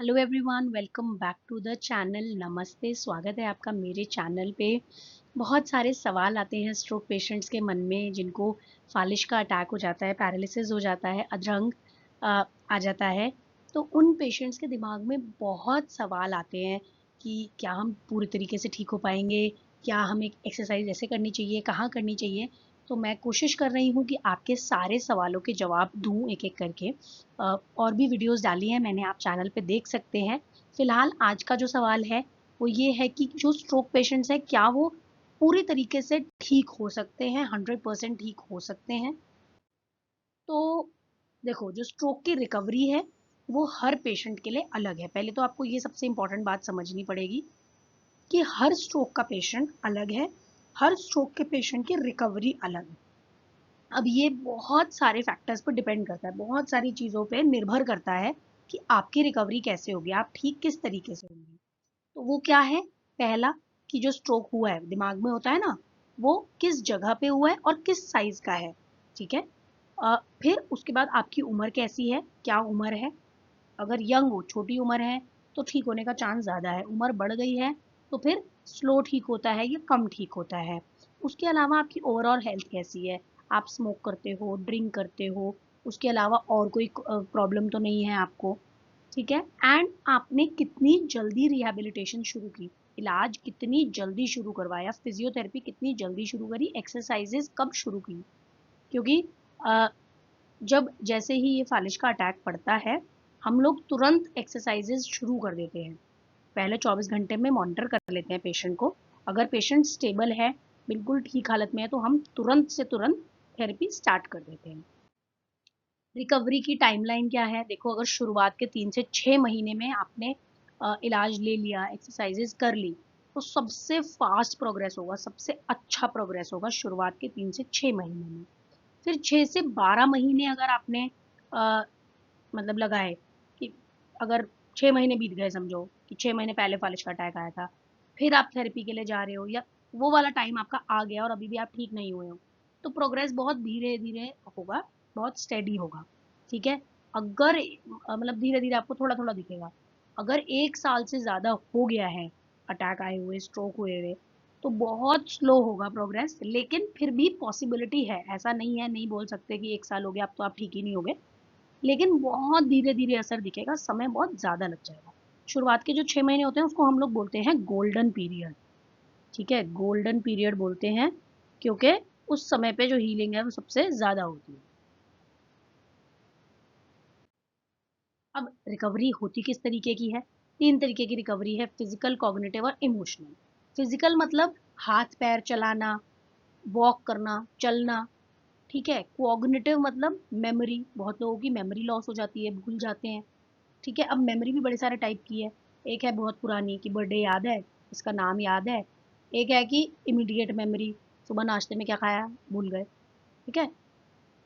Hello everyone, welcome back to the channel. नमस्ते, स्वागत है आपका मेरे चैनल पे। बहुत सारे सवाल आते हैं स्ट्रोक पेशेंट्स के मन में, जिनको फालिश का अटैक हो जाता है, पैरालिसिस हो जाता है, अधरंग आ जाता है। तो उन पेशेंट्स के दिमाग में बहुत सवाल आते हैं कि क्या हम पूरी तरीके से ठीक हो पाएंगे, क्या हमें एक्सरसाइज ऐसे करनी चाहिए, कहाँ करनी चाहिए। तो मैं कोशिश कर रही हूँ कि आपके सारे सवालों के जवाब दूँ एक एक करके। और भी वीडियोस डाली हैं मैंने, आप चैनल पे देख सकते हैं। फिलहाल आज का जो सवाल है वो ये है कि जो स्ट्रोक पेशेंट्स हैं, क्या वो पूरी तरीके से ठीक हो सकते हैं, 100% ठीक हो सकते हैं। तो देखो, जो स्ट्रोक की रिकवरी है वो हर पेशेंट के लिए अलग है। पहले तो आपको ये सबसे इंपॉर्टेंट बात समझनी पड़ेगी कि हर स्ट्रोक का पेशेंट अलग है, हर स्ट्रोक के पेशेंट की रिकवरी अलग है। अब ये बहुत सारे फैक्टर्स पर डिपेंड करता है, बहुत सारी चीज़ों पे निर्भर करता है कि आपकी रिकवरी कैसे होगी, आप ठीक किस तरीके से होंगे। तो वो क्या है? पहला, कि जो स्ट्रोक हुआ है दिमाग में होता है ना, वो किस जगह पे हुआ है और किस साइज का है। ठीक है। फिर उसके बाद आपकी उम्र कैसी है, क्या उम्र है। अगर यंग हो, छोटी उम्र है, तो ठीक होने का चांस ज़्यादा है। उम्र बढ़ गई है तो फिर स्लो ठीक होता है या कम ठीक होता है। उसके अलावा आपकी ओवरऑल हेल्थ कैसी है, आप स्मोक करते हो, ड्रिंक करते हो, उसके अलावा और कोई प्रॉब्लम तो नहीं है आपको। ठीक है। एंड आपने कितनी जल्दी रिहैबिलिटेशन शुरू की, इलाज कितनी जल्दी शुरू करवाया, फिजियोथेरेपी कितनी जल्दी शुरू करी, एक्सरसाइजेस कब शुरू की। क्योंकि अ, जब जैसे ही ये फालिज का अटैक पड़ता है, हम लोग तुरंत एक्सरसाइजेज शुरू कर देते हैं। पहले 24 घंटे में मॉनिटर कर लेते हैं पेशेंट को। अगर पेशेंट स्टेबल है, बिल्कुल ठीक हालत में है, तो हम तुरंत से तुरंत थेरेपी स्टार्ट कर देते हैं। रिकवरी की टाइमलाइन क्या है? देखो, अगर शुरुआत के 3 से 6 महीने में आपने इलाज ले लिया, एक्सरसाइजेज कर ली, तो सबसे फास्ट प्रोग्रेस होगा, सबसे अच्छा प्रोग्रेस होगा शुरुआत के 3 से 6 महीने में। फिर 6 से 12 महीने अगर आपने अ, मतलब लगाए कि अगर 6 महीने बीत गए, समझो कि 6 महीने पहले फालिज का अटैक आया था, फिर आप थेरेपी के लिए जा रहे हो, या वो वाला टाइम आपका आ गया और अभी भी आप ठीक नहीं हुए हो, तो प्रोग्रेस बहुत धीरे धीरे होगा, बहुत स्टेडी होगा। ठीक है। अगर मतलब धीरे धीरे आपको थोड़ा थोड़ा दिखेगा। अगर 1 साल से ज्यादा हो गया है अटैक आए हुए, स्ट्रोक हुए हुए, तो बहुत स्लो होगा प्रोग्रेस, लेकिन फिर भी पॉसिबिलिटी है। ऐसा नहीं है, नहीं बोल सकते कि 1 साल हो गया अब तो आप ठीक ही नहीं होगे, लेकिन बहुत धीरे धीरे असर दिखेगा, समय बहुत ज्यादा लग जाएगा। शुरुआत के जो 6 महीने होते हैं उसको हम लोग बोलते हैं गोल्डन पीरियड। ठीक है, गोल्डन पीरियड बोलते हैं, क्योंकि उस समय पे जो हीलिंग है वो सबसे ज्यादा होती है। अब रिकवरी होती किस तरीके की है? 3 तरीके की रिकवरी है, फिजिकल, कॉग्निटिव और इमोशनल। फिजिकल मतलब हाथ पैर चलाना, वॉक करना, चलना। ठीक है। कॉग्निटिव मतलब मेमोरी, बहुत लोगों की मेमोरी लॉस हो जाती है, भूल जाते हैं। ठीक है। अब मेमोरी भी बड़े सारे टाइप की है। एक है बहुत पुरानी कि बर्थडे याद है, इसका नाम याद है। एक है कि इमीडिएट मेमोरी, सुबह नाश्ते में क्या खाया, भूल गए। ठीक है।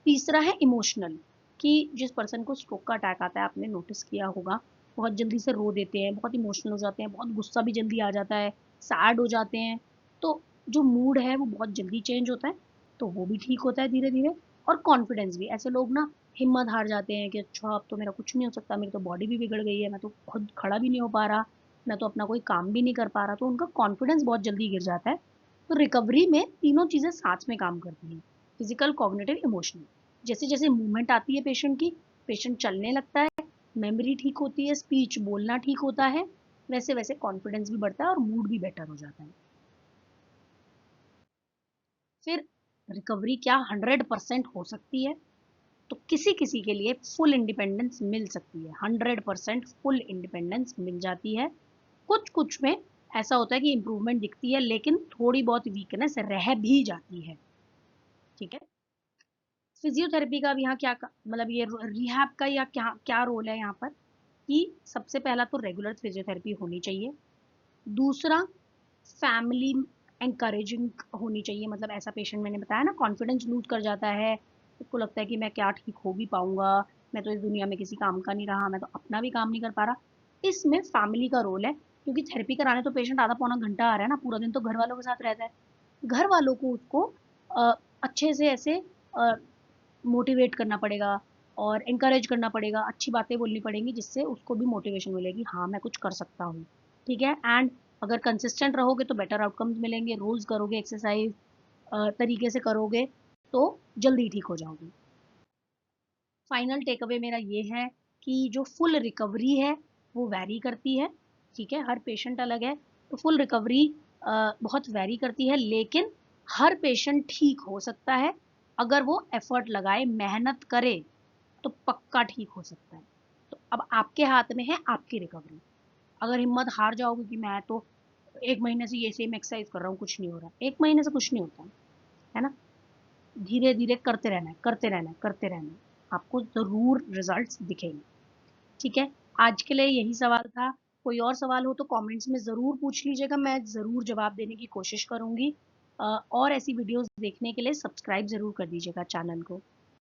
तीसरा है इमोशनल, कि जिस पर्सन को स्ट्रोक का अटैक आता है, आपने नोटिस किया होगा, बहुत जल्दी से रो देते हैं, बहुत इमोशनल हो जाते हैं, बहुत गुस्सा भी जल्दी आ जाता है, सैड हो जाते हैं। तो जो मूड है वो बहुत जल्दी चेंज होता है, तो वो भी ठीक होता है धीरे धीरे। और कॉन्फिडेंस भी, ऐसे लोग ना हिम्मत हार जाते हैं कि अच्छा अब तो मेरा कुछ नहीं हो सकता, मेरी तो बॉडी भी बिगड़ गई है, मैं तो खुद खड़ा भी नहीं हो पा रहा, मैं तो अपना कोई काम भी नहीं कर पा रहा, तो उनका कॉन्फिडेंस बहुत जल्दी गिर जाता है। तो रिकवरी में तीनों चीजें साथ में काम करती हैं, फिजिकल, कॉग्निटिव, इमोशनल। जैसे जैसे मूवमेंट आती है पेशेंट की, पेशेंट चलने लगता है, मेमोरी ठीक होती है, स्पीच बोलना ठीक होता है, वैसे वैसे कॉन्फिडेंस भी बढ़ता है और मूड भी बेटर हो जाता है। फिर रिकवरी क्या 100% हो सकती है? तो किसी किसी के लिए फुल इंडिपेंडेंस मिल सकती है, 100% फुल इंडिपेंडेंस मिल जाती है। कुछ कुछ में ऐसा होता है कि इंप्रूवमेंट दिखती है, लेकिन थोड़ी बहुत वीकनेस रह भी जाती है। ठीक है। फिजियोथेरेपी का अब यहाँ क्या मतलब ये रिहैब का या क्या क्या रोल है यहाँ पर, कि सबसे पहला तो रेगुलर फिजियोथेरेपी होनी चाहिए। दूसरा, फैमिली एनकरेजिंग होनी चाहिए। मतलब ऐसा पेशेंट, मैंने बताया ना, कॉन्फिडेंस लूज कर जाता है, उसको लगता है कि मैं क्या ठीक हो भी पाऊंगा, मैं तो इस दुनिया में किसी काम का नहीं रहा, मैं तो अपना भी काम नहीं कर पा रहा। इसमें फैमिली का रोल है, क्योंकि थेरेपी कराने तो पेशेंट आधा पौना घंटा आ रहा है ना, पूरा दिन तो घर वालों के साथ रहता है। घर वालों को उसको अच्छे से ऐसे मोटिवेट करना पड़ेगा, और इनकरेज करना पड़ेगा, अच्छी बातें बोलनी पड़ेंगी जिससे उसको भी मोटिवेशन मिलेगी, हाँ मैं कुछ कर सकता हूँ। ठीक है। एंड अगर कंसिस्टेंट रहोगे तो बेटर आउटकम्स मिलेंगे, रोज करोगे एक्सरसाइज तरीके से करोगे तो जल्दी ठीक हो जाओगे। फाइनल टेक अवे मेरा ये है कि जो फुल रिकवरी है वो वैरी करती है। ठीक है, हर पेशेंट अलग है, तो फुल रिकवरी बहुत वैरी करती है, लेकिन हर पेशेंट ठीक हो सकता है अगर वो एफर्ट लगाए, मेहनत करे तो पक्का ठीक हो सकता है। तो अब आपके हाथ में है आपकी रिकवरी। अगर हिम्मत हार जाओगे कि मैं तो 1 महीने से ये सेम एक्सरसाइज कर रहा हूँ कुछ नहीं हो रहा, 1 महीने से कुछ नहीं होता है ना। धीरे धीरे करते रहना है, करते रहना है, करते रहना है, आपको जरूर रिजल्ट्स दिखेंगे। ठीक है, आज के लिए यही सवाल था। कोई और सवाल हो तो कमेंट्स में ज़रूर पूछ लीजिएगा, मैं ज़रूर जवाब देने की कोशिश करूंगी। और ऐसी वीडियोस देखने के लिए सब्सक्राइब ज़रूर कर दीजिएगा चैनल को।